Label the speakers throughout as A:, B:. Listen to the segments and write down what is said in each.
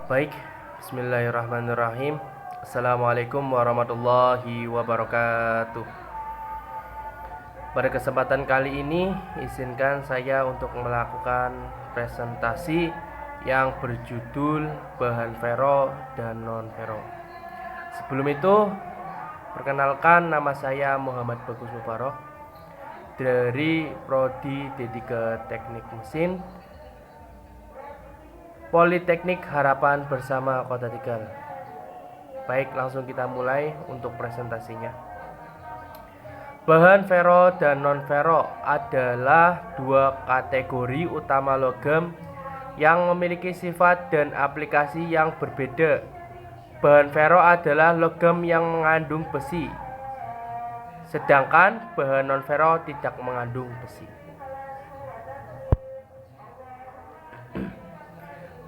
A: Baik, bismillahirrahmanirrahim. Assalamualaikum warahmatullahi wabarakatuh. Pada kesempatan kali ini, izinkan saya untuk melakukan presentasi yang berjudul bahan fero dan non-fero. Sebelum itu, perkenalkan, nama saya Muhammad Bagus Mubarok dari Prodi D3 Teknik Mesin Politeknik Harapan bersama Kota Tegal. Baik, langsung kita mulai untuk presentasinya. Bahan fero dan non-fero adalah dua kategori utama logam yang memiliki sifat dan aplikasi yang berbeda. Bahan fero adalah logam yang mengandung besi, sedangkan bahan non-fero tidak mengandung besi.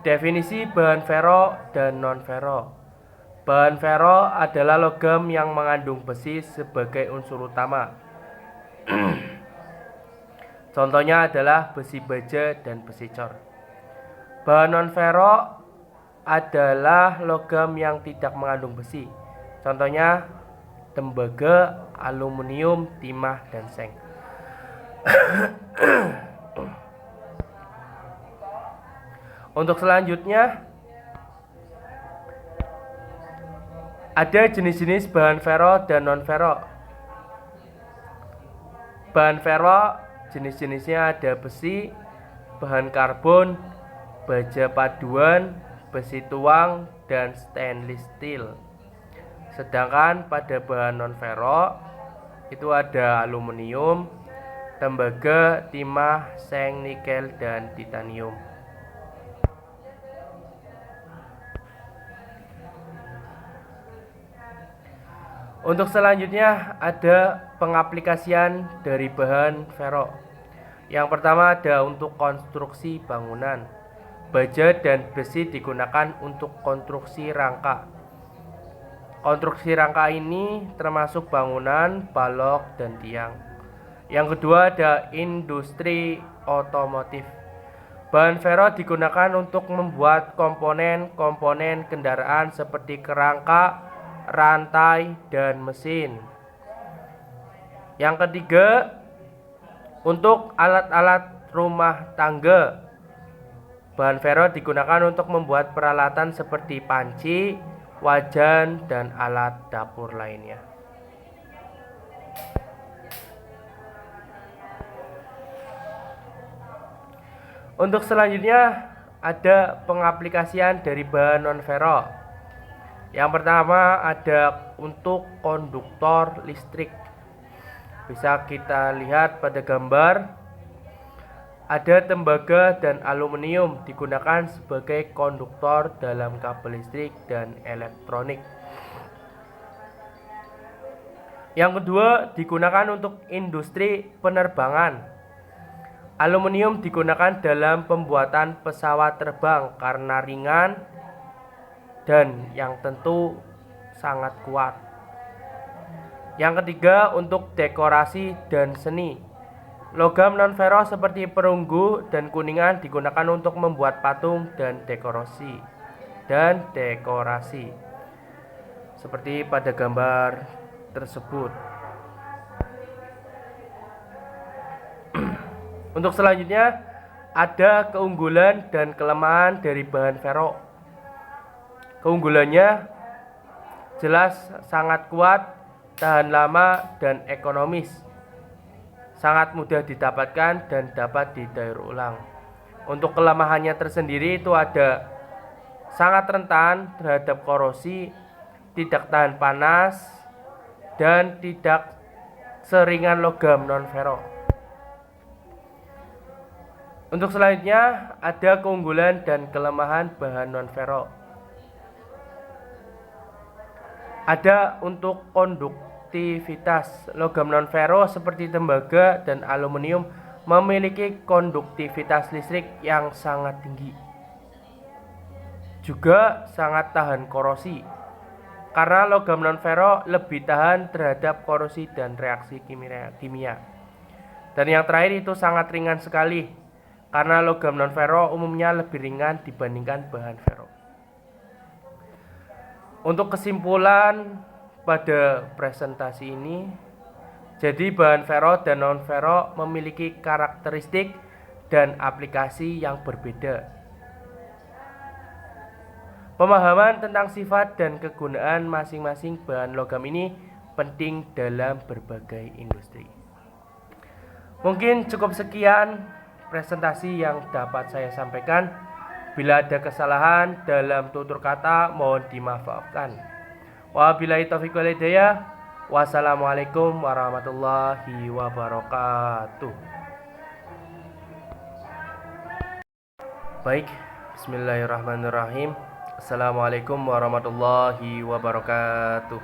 A: Definisi bahan fero dan non-fero. Bahan fero adalah logam yang mengandung besi sebagai unsur utama. Contohnya adalah besi baja dan besi cor. Bahan non-fero adalah logam yang tidak mengandung besi. Contohnya tembaga, aluminium, timah, dan seng. Untuk selanjutnya, ada jenis-jenis bahan fero dan non-fero. Bahan fero jenis-jenisnya ada besi, bahan karbon, baja paduan, besi tuang, dan stainless steel. Sedangkan pada bahan non-fero itu ada aluminium, tembaga, timah, seng, nikel, dan titanium. Untuk selanjutnya ada pengaplikasian dari bahan fero. Yang pertama ada untuk konstruksi bangunan. Baja dan besi digunakan untuk konstruksi rangka. Konstruksi rangka ini termasuk bangunan, balok, dan tiang. Yang kedua ada industri otomotif. Bahan fero digunakan untuk membuat komponen-komponen kendaraan seperti kerangka, rantai, dan mesin. Yang ketiga, untuk alat-alat rumah tangga. Bahan fero digunakan untuk membuat peralatan seperti panci, wajan, dan alat dapur lainnya. Untuk selanjutnya ada pengaplikasian dari bahan non-fero. Yang pertama ada untuk konduktor listrik. Bisa kita lihat pada gambar, ada tembaga dan aluminium digunakan sebagai konduktor dalam kabel listrik dan elektronik. Yang kedua digunakan untuk industri penerbangan. Aluminium digunakan dalam pembuatan pesawat terbang karena ringan dan yang tentu sangat kuat. Yang ketiga untuk dekorasi dan seni. Logam non-fero seperti perunggu dan kuningan digunakan untuk membuat patung dan dekorasi. Seperti pada gambar tersebut. Untuk selanjutnya ada keunggulan dan kelemahan dari bahan fero. Keunggulannya jelas sangat kuat, tahan lama, dan ekonomis. Sangat mudah didapatkan dan dapat didaur ulang. Untuk kelemahannya tersendiri itu ada sangat rentan terhadap korosi, tidak tahan panas, dan tidak seringan logam non-fero. Untuk selanjutnya ada keunggulan dan kelemahan bahan non-fero. Ada untuk konduktivitas. Logam non-fero seperti tembaga dan aluminium memiliki konduktivitas listrik yang sangat tinggi. Juga sangat tahan korosi. Karena logam non-fero lebih tahan terhadap korosi dan reaksi kimia. Dan yang terakhir itu sangat ringan sekali. Karena logam non-fero umumnya lebih ringan dibandingkan bahan fero. Untuk kesimpulan pada presentasi ini, jadi bahan ferro dan non-ferro memiliki karakteristik dan aplikasi yang berbeda. Pemahaman tentang sifat dan kegunaan masing-masing bahan logam ini penting dalam berbagai industri. Mungkin cukup sekian presentasi yang dapat saya sampaikan. Bila ada kesalahan dalam tutur kata, mohon dimaafkan. Wabillahi taufiq wal hidayah. Wassalamualaikum warahmatullahi wabarakatuh. Baik, bismillahirrahmanirrahim. Assalamualaikum warahmatullahi wabarakatuh.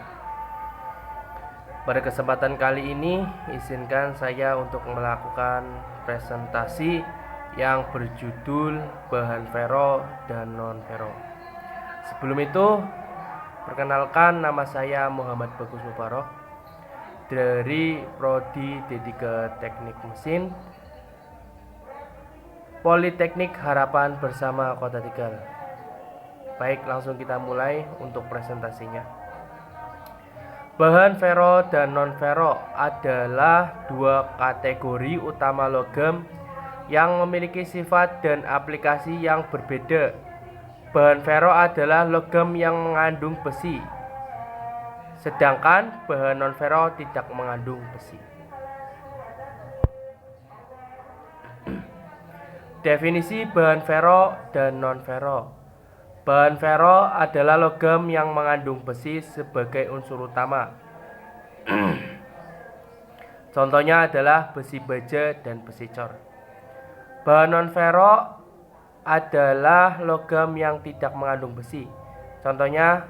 A: Pada kesempatan kali ini, izinkan saya untuk melakukan presentasi yang berjudul bahan ferro dan non-ferro. Sebelum itu, perkenalkan, nama saya Muhammad Bagus Mubarok dari Prodi D3 Teknik Mesin Politeknik Harapan Bersama Kota Tegal. Baik, langsung kita mulai untuk presentasinya. Bahan ferro dan non-ferro adalah dua kategori utama logam yang memiliki sifat dan aplikasi yang berbeda. Bahan ferro adalah logam yang mengandung besi, sedangkan bahan non-ferro tidak mengandung besi. Definisi bahan ferro dan non-ferro. Bahan ferro adalah logam yang mengandung besi sebagai unsur utama. Contohnya adalah besi baja dan besi cor. Bahan non-ferro adalah logam yang tidak mengandung besi. Contohnya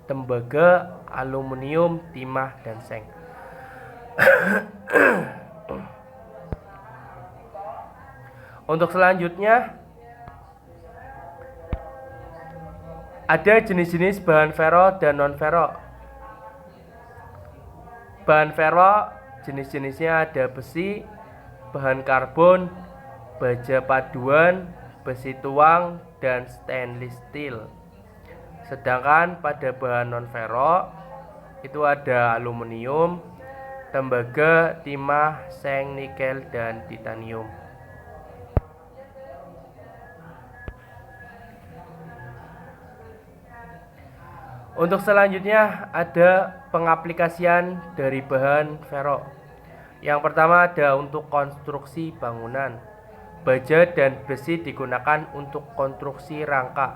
A: tembaga, aluminium, timah, dan seng. Untuk selanjutnya, ada jenis-jenis bahan ferro dan non-ferro. Bahan ferro jenis-jenisnya ada besi, bahan karbon, baja paduan, besi tuang, dan stainless steel. Sedangkan pada bahan non-ferro itu ada aluminium, tembaga, timah, seng, nikel, dan titanium. Untuk selanjutnya ada pengaplikasian dari bahan ferro. Yang pertama ada untuk konstruksi bangunan. Baja dan besi digunakan untuk konstruksi rangka.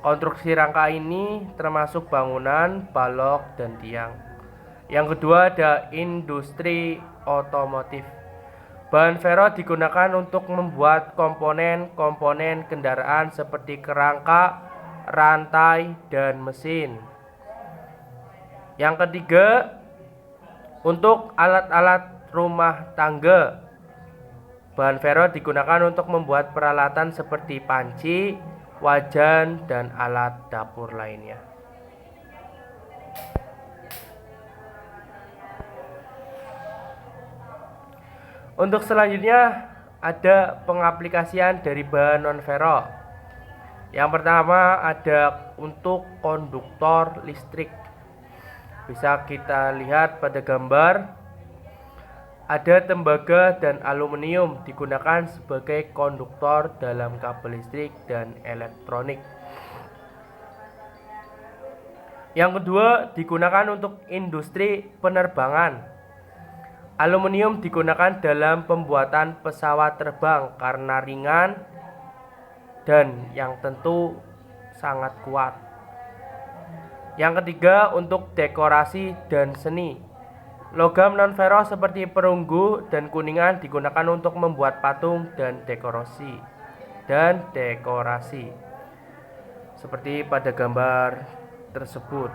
A: Konstruksi rangka ini termasuk bangunan, balok, dan tiang. Yang kedua ada industri otomotif. Bahan ferro digunakan untuk membuat komponen-komponen kendaraan seperti kerangka, rantai, dan mesin. Yang ketiga, untuk alat-alat rumah tangga. Bahan ferro digunakan untuk membuat peralatan seperti panci, wajan, dan alat dapur lainnya. Untuk selanjutnya ada pengaplikasian dari bahan non-ferro. Yang pertama ada untuk konduktor listrik. Bisa kita lihat pada gambar, ada tembaga dan aluminium digunakan sebagai konduktor dalam kabel listrik dan elektronik. Yang kedua digunakan untuk industri penerbangan. Aluminium digunakan dalam pembuatan pesawat terbang karena ringan dan yang tentu sangat kuat. Yang ketiga untuk dekorasi dan seni. Logam non-ferro seperti perunggu dan kuningan digunakan untuk membuat patung dan dekorasi. Seperti pada gambar tersebut.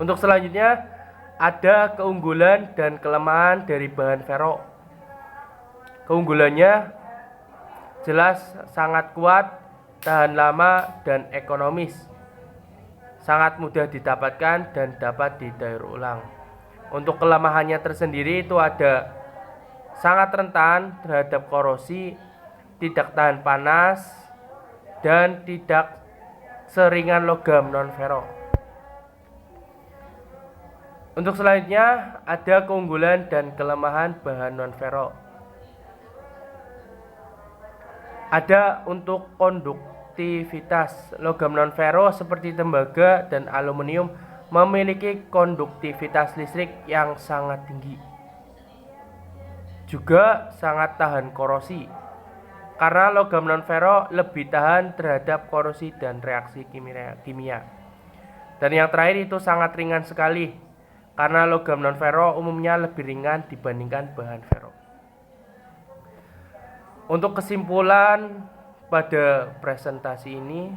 A: Untuk selanjutnya ada keunggulan dan kelemahan dari bahan ferro. Keunggulannya jelas sangat kuat, tahan lama, dan ekonomis. Sangat mudah didapatkan dan dapat didaur ulang. Untuk kelemahannya tersendiri itu ada sangat rentan terhadap korosi, tidak tahan panas, dan tidak seringan logam non-fero. Untuk selanjutnya ada keunggulan dan kelemahan bahan non-fero. Ada untuk konduktivitas. Logam non-fero seperti tembaga dan aluminium memiliki konduktivitas listrik yang sangat tinggi. Juga sangat tahan korosi. Karena logam non-fero lebih tahan terhadap korosi dan reaksi kimia. Dan yang terakhir itu sangat ringan sekali. Karena logam non-fero umumnya lebih ringan dibandingkan bahan fero. Untuk kesimpulan pada presentasi ini,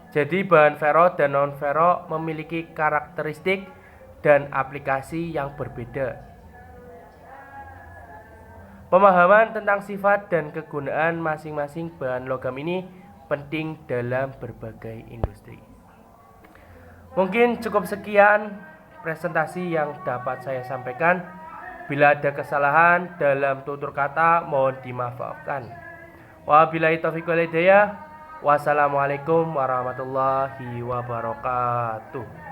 A: jadi bahan fero dan non-fero memiliki karakteristik dan aplikasi yang berbeda. Pemahaman tentang sifat dan kegunaan masing-masing bahan logam ini penting dalam berbagai industri. Mungkin cukup sekian presentasi yang dapat saya sampaikan. Bila ada kesalahan dalam tutur kata, mohon dimaafkan. Wabillahi taufiq wal hidayah. Wassalamualaikum warahmatullahi wabarakatuh.